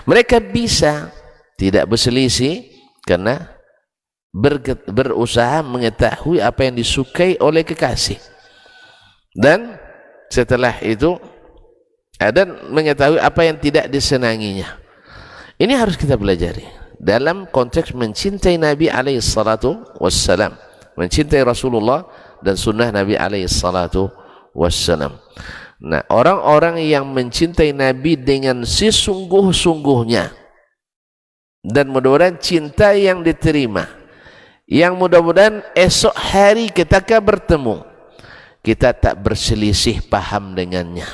Mereka bisa tidak berselisih karena berusaha mengetahui apa yang disukai oleh kekasih, dan setelah itu dan mengetahui apa yang tidak disenanginya. Ini harus kita pelajari dalam konteks mencintai Nabi alaihi salatu wassalam, mencintai Rasulullah dan sunnah Nabi alaihi salatu wassalam. Nah, orang-orang yang mencintai Nabi dengan sesungguh-sungguhnya, dan mudah-mudahan cinta yang diterima, yang mudah-mudahan esok hari ketika bertemu kita tak berselisih paham dengannya.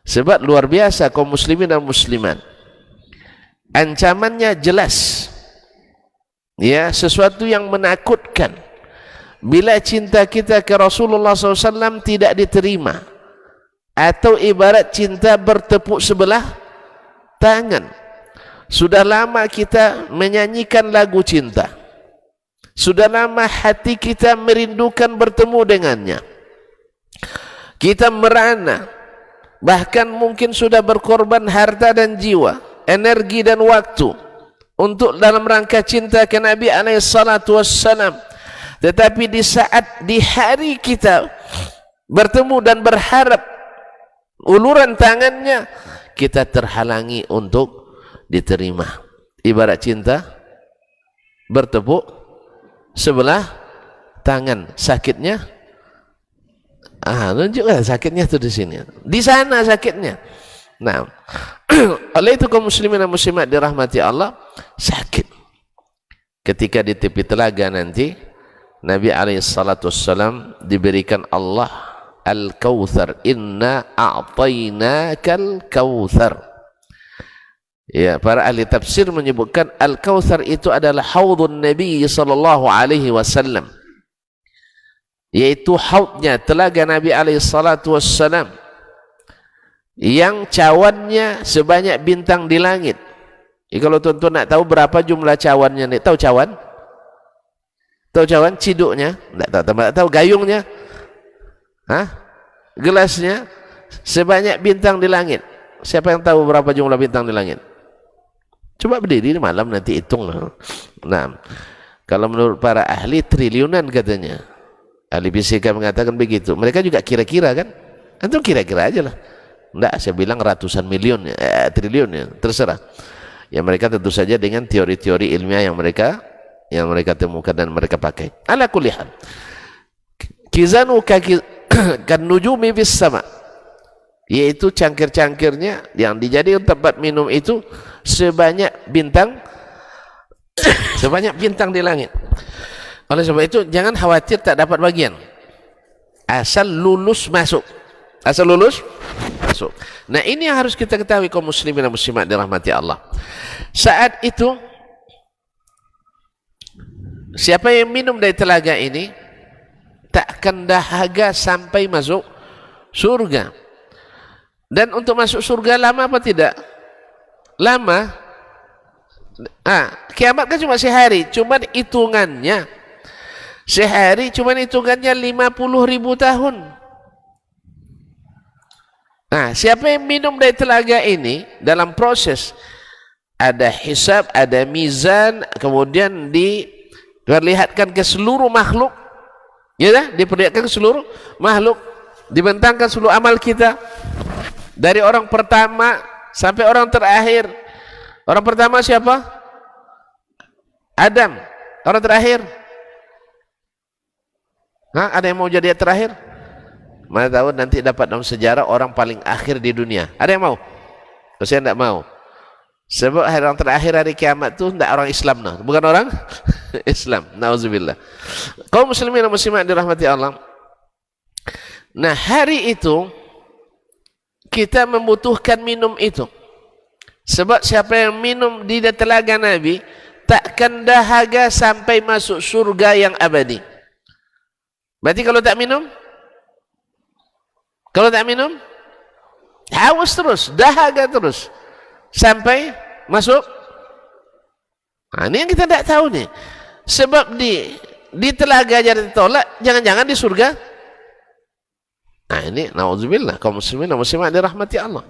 Sebab luar biasa kaum muslimin dan muslimat, ancamannya jelas, ya, sesuatu yang menakutkan bila cinta kita ke Rasulullah SAW tidak diterima, atau ibarat cinta bertepuk sebelah tangan. Sudah lama kita menyanyikan lagu cinta, sudah lama hati kita merindukan bertemu dengannya, kita merana, bahkan mungkin sudah berkorban harta dan jiwa, energi dan waktu untuk dalam rangka cinta ke Nabi alaihi salatu wassalam. Tetapi di hari kita bertemu dan berharap uluran tangannya, kita terhalangi untuk diterima. Ibarat cinta bertepuk sebelah tangan. Sakitnya, tunjukkan sakitnya itu di sini, di sana sakitnya. Nah, oleh itu kaum muslimin dan muslimat dirahmati Allah, sakit ketika di tepi telaga nanti Nabi alaihi salatu wassalam diberikan Allah Al-Kautsar, inna a'tainakal kautsar. Ya, para ahli tafsir menyebutkan Al-Kautsar itu adalah haudun Nabi sallallahu alaihi wasallam, yaitu haudnya telaga Nabi alaihi salatu wassalam yang cawannya sebanyak bintang di langit. Kalau tuan-tuan nak tahu berapa jumlah cawannya nih, tahu cawan? Tahu cawan? Ciduknya? Tak tahu gayungnya? Gelasnya sebanyak bintang di langit. Siapa yang tahu berapa jumlah bintang di langit? Coba berdiri malam nanti hitung. Nah, kalau menurut para ahli triliunan katanya. Ahli fisika mengatakan begitu. Mereka juga kira-kira kan? Antum kira-kira aja lah. Enggak, saya bilang ratusan miliun, triliun ya, terserah. Ya, mereka tentu saja dengan teori-teori ilmiah yang mereka temukan dan mereka pakai. Ala kulli hal, kizanu kan nujumi bis sama, yaitu cangkir-cangkirnya yang dijadikan tempat minum itu sebanyak bintang sebanyak bintang di langit. Oleh sebab itu jangan khawatir tak dapat bagian, asal lulus masuk. Asal lulus masuk. Nah, ini yang harus kita ketahui kaum muslimin dan muslimat dirahmati Allah. Saat itu siapa yang minum dari telaga ini tak akan dahaga sampai masuk surga. Dan untuk masuk surga lama apa tidak? Lama. Kiamat kan cuma sehari, cuman hitungannya sehari, cuman hitungannya 50.000 tahun. Nah, siapa yang minum dari telaga ini dalam proses ada hisab, ada mizan, kemudian diperlihatkan ke seluruh makhluk, ya, diperlihatkan ke seluruh makhluk, dibentangkan seluruh amal kita dari orang pertama sampai orang terakhir. Orang pertama siapa? Adam. Orang terakhir? Ada yang mau jadi terakhir? Mana tahu nanti dapat dalam sejarah orang paling akhir di dunia. Ada yang mau? Saya tidak mau. Sebab orang terakhir hari kiamat itu tidak orang Islam, bukan orang Islam. Nauzubillah. Kaum muslimin dan muslimat dirahmati Allah. Nah, hari itu kita membutuhkan minum itu. Sebab siapa yang minum di telaga Nabi takkan dahaga sampai masuk surga yang abadi. Berarti kalau tak minum, haus terus, dahaga terus sampai masuk. Nah, ini yang kita tidak tahu nih. Sebab di telaga aja ditolak, jangan-jangan di surga. Nah, ini naudzubillah, kaum muslimin dan muslimat dirahmati Allah.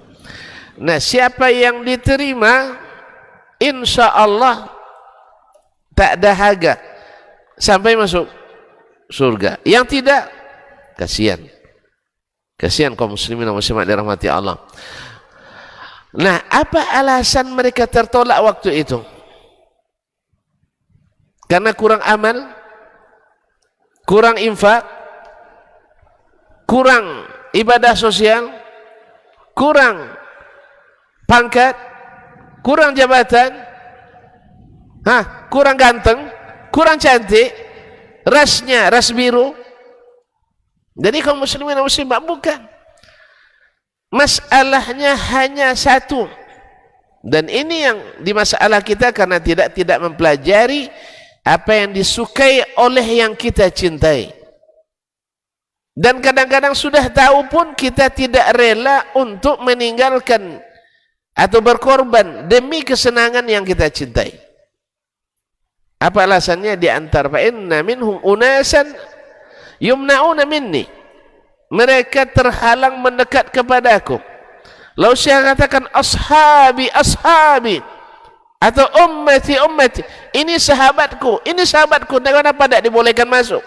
Nah, siapa yang diterima insya Allah tak dahaga sampai masuk surga. Yang tidak, kasihan. Kasihan kaum muslimin dan muslimat dirahmati Allah. Nah, apa alasan mereka tertolak waktu itu? Karena kurang amal, kurang infak, kurang ibadah sosial, kurang pangkat, kurang jabatan, kurang ganteng, kurang cantik, rasnya ras biru. Jadi kaum muslimin dan muslimat, bukan. Masalahnya hanya satu. Dan ini yang di masalah kita karena tidak mempelajari apa yang disukai oleh yang kita cintai. Dan kadang-kadang sudah tahu pun kita tidak rela untuk meninggalkan atau berkorban demi kesenangan yang kita cintai. Apa alasannya? Di antara fa inna minhum unasan yumna'una minni, mereka terhalang mendekat kepadaku. Lalu saya katakan ashabi ashabi atau ummati ummati, ini sahabatku, kenapa tidak dibolehkan masuk?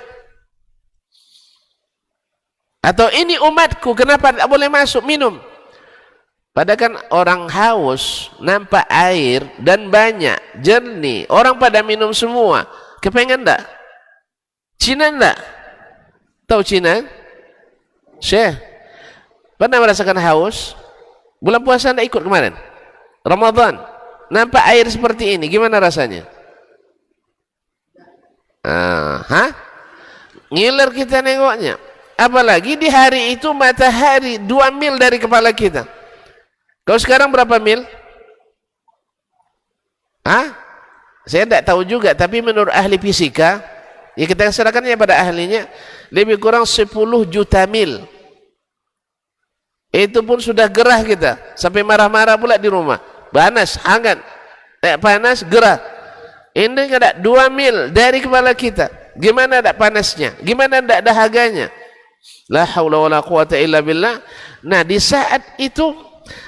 Atau ini umatku, kenapa tidak boleh masuk minum? Padahal kan orang haus nampak air dan banyak jernih, orang pada minum semua, kepengen tak? Cina tak? Tahu Cina? Syekh pernah merasakan haus? Bulan puasa tidak ikut kemarin? Ramadan nampak air seperti ini, gimana rasanya? Ngiler kita nengoknya. Apalagi di hari itu matahari 2 mil dari kepala kita. Kalau sekarang berapa mil? Saya tidak tahu juga, tapi menurut ahli fisika, ya kita serahkannya pada ahlinya, lebih kurang 10 juta mil. Itu pun sudah gerah kita, sampai marah-marah pula di rumah. Panas, hangat, panas, gerah. Ini ada 2 mil dari kepala kita. Gimana tak panasnya? Gimana tak dahaganya? La haula wala quwata illa billah. Nah, di saat itu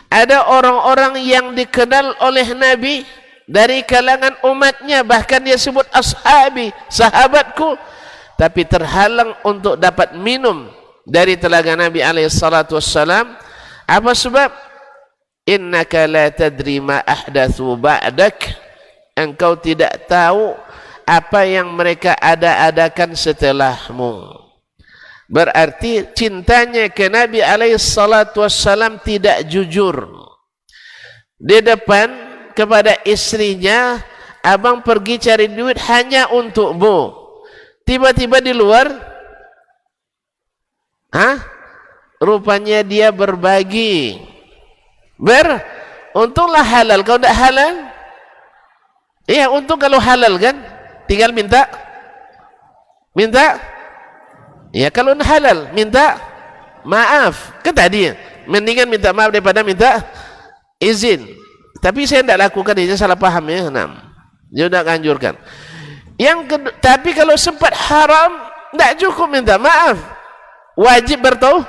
ada orang-orang yang dikenal oleh Nabi dari kalangan umatnya, bahkan dia sebut ashabi, sahabatku, tapi terhalang untuk dapat minum dari telaga Nabi alaihissalatu wassalam. Apa sebab? Innaka la tadri ma ahdatsu ba'dak, engkau tidak tahu apa yang mereka ada-adakan setelahmu. Berarti cintanya ke Nabi alaihissalatu wassalam tidak jujur. Di depan kepada istrinya, abang pergi cari duit hanya untukmu. Tiba-tiba di luar, rupanya dia berbagi. Untunglah halal. Kalau tidak halal, iya untung kalau halal kan, tinggal minta. Ya kalau halal, minta maaf. Kan tadi, mendingan minta maaf daripada minta izin. Tapi saya tidak lakukan, ini salah paham ya. Dia sudah anjurkan. Tapi kalau sempat haram, tidak cukup minta maaf. Wajib bertaubat.